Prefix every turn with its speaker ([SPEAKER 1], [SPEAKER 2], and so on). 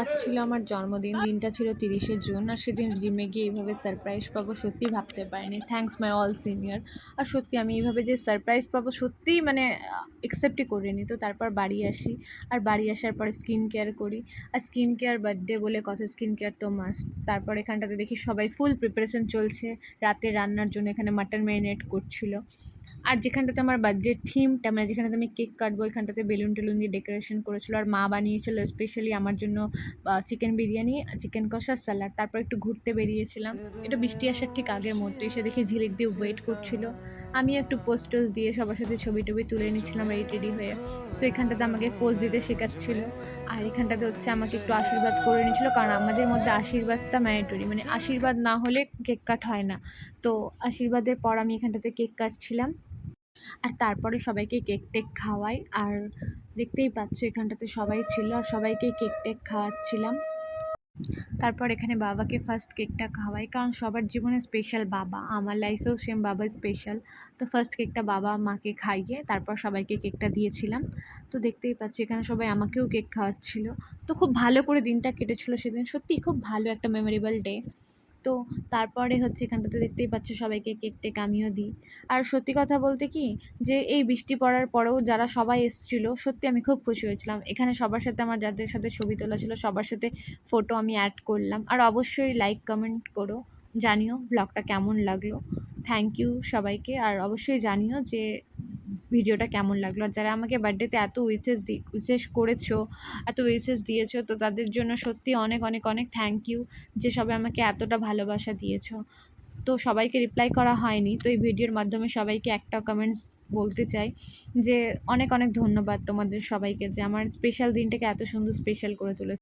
[SPEAKER 1] আজ ছিল আমার জন্মদিন। দিনটা ছিল ৩০শে জুন। আর সেদিন জিমে গিয়ে এইভাবে সারপ্রাইজ পাবো সত্যিই ভাবতে পারিনি। Thanks my all senior. আর সত্যি আমি এইভাবে যে সারপ্রাইজ পাবো সত্যিই মানে একসেপ্টই করিনি। তো তারপর বাড়ি আসি। আর বাড়ি আসার পরে স্কিন কেয়ার করি। আর স্কিন কেয়ার বার্থডে বলে কথা, স্কিন কেয়ার তো মাস্ট। তারপর এখানটাতে দেখি সবাই ফুল প্রিপারেশন চলছে রাতে রান্নার জন্য। এখানে মাটন ম্যারিনেট করছিল। আর যেখানটাতে আমার বার্থডের থিমটা মানে যেখানটাতে আমি কেক কাটবো ওইখানটাতে বেলুন টেলুন দিয়ে ডেকোরেশন করেছিল। আর মা বানিয়েছিল স্পেশালি আমার জন্য চিকেন বিরিয়ানি, চিকেন কষা, স্যালাড। তারপর একটু ঘুরতে বেরিয়েছিলাম। এটা বৃষ্টি আসার ঠিক আগের মুহূর্তে এসে দেখি ঝিলিক দিয়ে ওয়েট করছিল। আমিও একটু পোজ টোজ দিয়ে সবার সাথে ছবি টবি তুলে নিচ্ছিলাম রেডি টেডি হয়ে। তো এখানটাতে আমাকে পোজ দিতে শেখাচ্ছিল। আর এখানটাতে হচ্ছে আমাকে একটু আশীর্বাদ করে নিচ্ছিল, কারণ আমাদের মধ্যে আশীর্বাদটা ম্যান্ডেটরি, মানে আশীর্বাদ না হলে কেক কাট হয় না। তো আশীর্বাদের পর আমি এখানটাতে কেক কাটছিলাম। আর তারপরে সবাইকে কেক টেক খাওয়াই। আর দেখতেই পাচ্ছ এখানটাতে সবাই ছিল আর সবাইকে কেক টেক খাওয়াচ্ছিলাম। তারপর এখানে বাবাকে ফার্স্ট কেকটা খাওয়াই, কারণ সবার জীবনে স্পেশাল বাবা, আমার লাইফেও সেম বাবা স্পেশাল। তো ফার্স্ট কেকটা বাবা মাকে খাইয়ে তারপর সবাইকে কেকটা দিয়েছিলাম। তো দেখতেই পাচ্ছি এখানে সবাই আমাকেও কেক খাওয়াচ্ছিল। তো খুব ভালো করে দিনটা কেটেছিল সেদিন, সত্যিই খুব ভালো একটা মেমোরেবল ডে। তো তারপরে হচ্ছে এখানটাতে দেখতেই পাচ্ছ সবাইকে কেক টেক আমিও দিই। আর সত্যি কথা বলতে কি, যে এই বৃষ্টি পড়ার পরেও যারা সবাই এসেছিল সত্যি আমি খুব খুশি হয়েছিলাম। এখানে সবার সাথে আমার যাদের সাথে ছবি তোলা ছিল সবার সাথে ফটো আমি অ্যাড করলাম। আর অবশ্যই লাইক কমেন্ট করো, জানিও ব্লগটা কেমন লাগলো। থ্যাংক ইউ সবাইকে। আর অবশ্যই জানিও যে ভিডিওটা কেমন লাগলো। আর যারা আমাকে বার্থডেতে এত উইশেস করেছো, এত উইশেস দিয়েছো, তো তাদের জন্য সত্যি অনেক অনেক অনেক থ্যাংক ইউ, যে সবাই আমাকে এতটা ভালোবাসা দিয়েছো। তো সবাইকে রিপ্লাই করা হয়নি, তো এই ভিডিওর মাধ্যমে সবাইকে একটা কমেন্টস বলতে চাই যে অনেক অনেক ধন্যবাদ তোমাদের সবাইকে, যে আমার স্পেশাল দিনটাকে এত সুন্দর স্পেশাল করে তুলেছে।